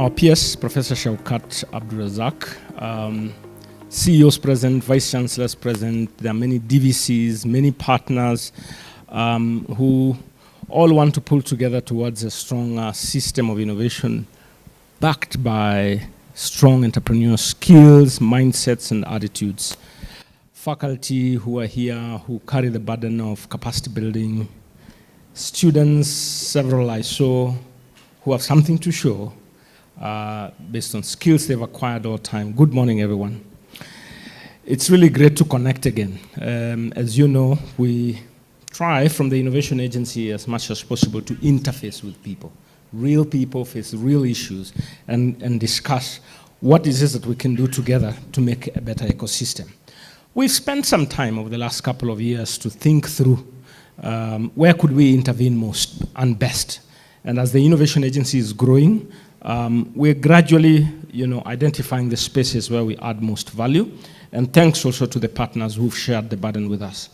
Our PS, Professor Shaukat Abdurazak, CEOs present, Vice Chancellors present. There are many DVCs, many partners who all want to pull together towards a strong system of innovation backed by strong entrepreneurial skills, mindsets, and attitudes. Faculty who are here, who carry the burden of capacity building. Students, several I saw, who have something to show based on skills they've acquired all the time. Good morning, everyone. It's really great to connect again. As you know, we try from the Innovation Agency as much as possible to interface with people. Real people face real issues and discuss what it is that we can do together to make a better ecosystem. We've spent some time over the last couple of years to think through where could we intervene most and best. And as the Innovation Agency is growing, we're gradually identifying the spaces where we add most value. And thanks also to the partners who've shared the burden with us.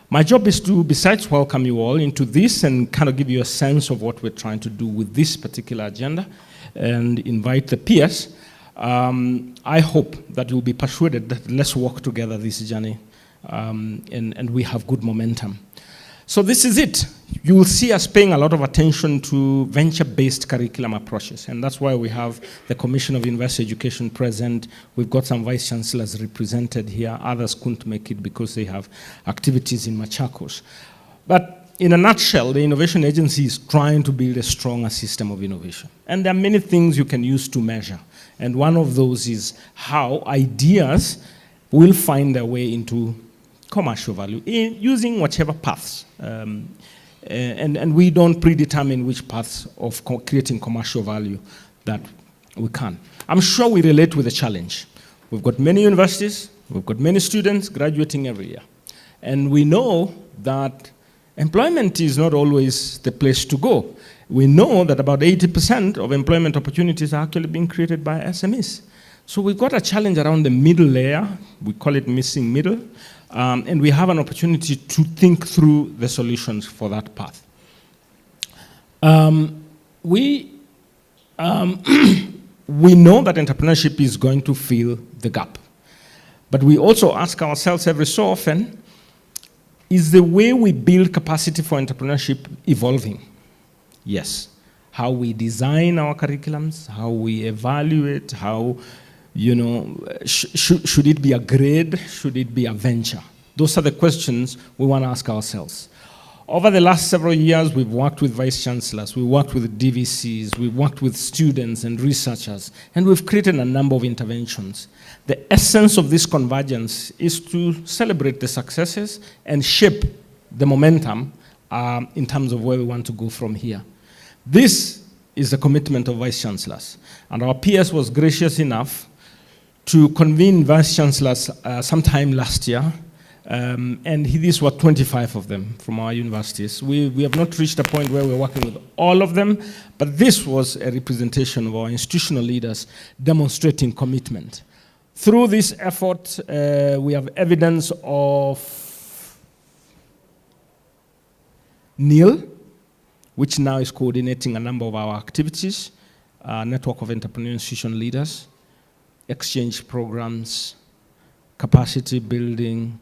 My job is to, besides welcome you all into this and kind of give you a sense of what we're trying to do with this particular agenda and invite the peers. I hope that you'll be persuaded that let's walk together this journey and we have good momentum. So this is it. You will see us paying a lot of attention to venture-based curriculum approaches, and that's why we have the Commission of University Education present. We've got some vice chancellors represented here. Others couldn't make it because they have activities in Machakos. But in a nutshell, the Innovation Agency is trying to build a stronger system of innovation. And there are many things you can use to measure. And one of those is how ideas will find their way into commercial value using whichever paths. And we don't predetermine which paths of creating commercial value that we can. I'm sure we relate with the challenge. We've got many universities, we've got many students graduating every year. And we know that employment is not always the place to go. We know that about 80% of employment opportunities are actually being created by SMEs. So we've got a challenge around the middle layer. We call it missing middle. And we have an opportunity to think through the solutions for that path. We know that entrepreneurship is going to fill the gap. But we also ask ourselves every so often, is the way we build capacity for entrepreneurship evolving? Yes. How we design our curriculums, how we evaluate, how should it be a grade? Should it be a venture? Those are the questions we want to ask ourselves. Over the last several years, we've worked with vice chancellors, we've worked with DVCs, we've worked with students and researchers, and we've created a number of interventions. The essence of this convergence is to celebrate the successes and shape the momentum in terms of where we want to go from here. This is the commitment of vice chancellors, and our PS was gracious enough to convene vice chancellors sometime last year, and these were 25 of them from our universities. We have not reached a point where we're working with all of them, but this was a representation of our institutional leaders demonstrating commitment. Through this effort, we have evidence of NIL, which now is coordinating a number of our activities, a network of entrepreneurial institution leaders, exchange programs, capacity building,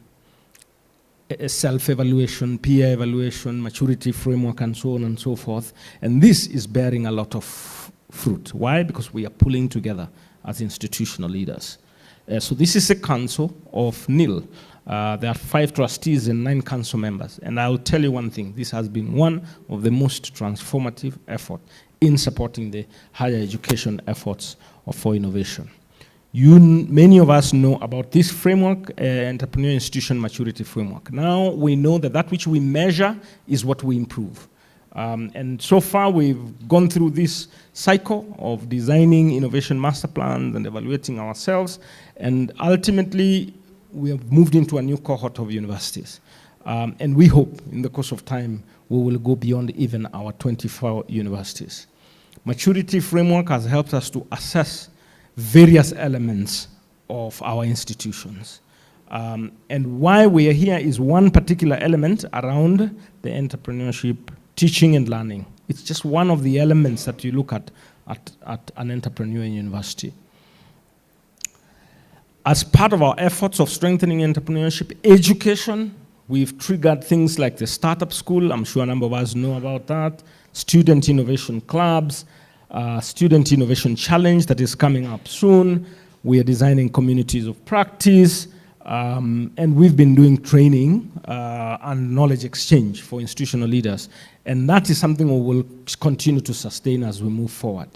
self-evaluation, peer evaluation, maturity framework, and so on and so forth. And this is bearing a lot of fruit. Why? Because we are pulling together as institutional leaders. So this is a council of NIL. There are 5 trustees and 9 council members. And I'll tell you one thing, this has been one of the most transformative efforts in supporting the higher education efforts for innovation. Many of us know about this framework, Entrepreneurial Institution Maturity Framework. Now we know that that which we measure is what we improve. And so far we've gone through this cycle of designing innovation master plans and evaluating ourselves, and ultimately we have moved into a new cohort of universities. And we hope in the course of time we will go beyond even our 24 universities. Maturity Framework has helped us to assess various elements of our institutions. And why we are here is one particular element around the entrepreneurship teaching and learning. It's just one of the elements that you look at at an entrepreneur in university. As part of our efforts of strengthening entrepreneurship education, we've triggered things like the Startup School. I'm sure a number of us know about that. Student Innovation Clubs, Student Innovation Challenge that is coming up soon. We are designing communities of practice, and we've been doing training and knowledge exchange for institutional leaders. And that is something we will continue to sustain as we move forward.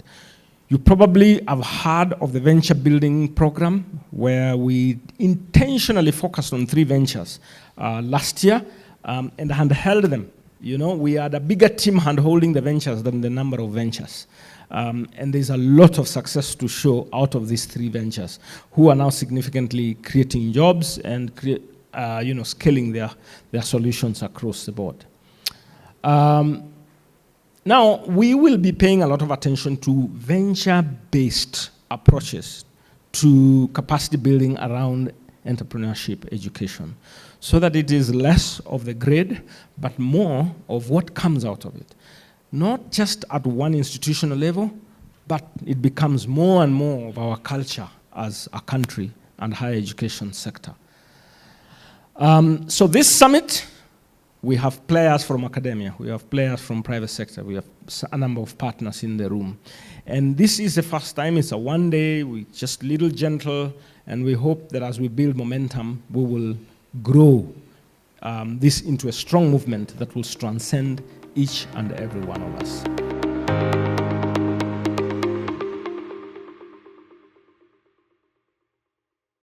You probably have heard of the venture building program, where we intentionally focused on 3 ventures last year and handheld them. You know, we had a bigger team handholding the ventures than the number of ventures. And there's a lot of success to show out of these 3 ventures, who are now significantly creating jobs and scaling their solutions across the board. Now, we will be paying a lot of attention to venture-based approaches to capacity building around entrepreneurship education, so that it is less of the grade, but more of what comes out of it. Not just at one institutional level, but it becomes more and more of our culture as a country and higher education sector. So this summit, we have players from academia, we have players from private sector, we have a number of partners in the room. And this is the first time, it's a one day, we just little gentle, and we hope that as we build momentum, we will grow this into a strong movement that will transcend each and every one of us.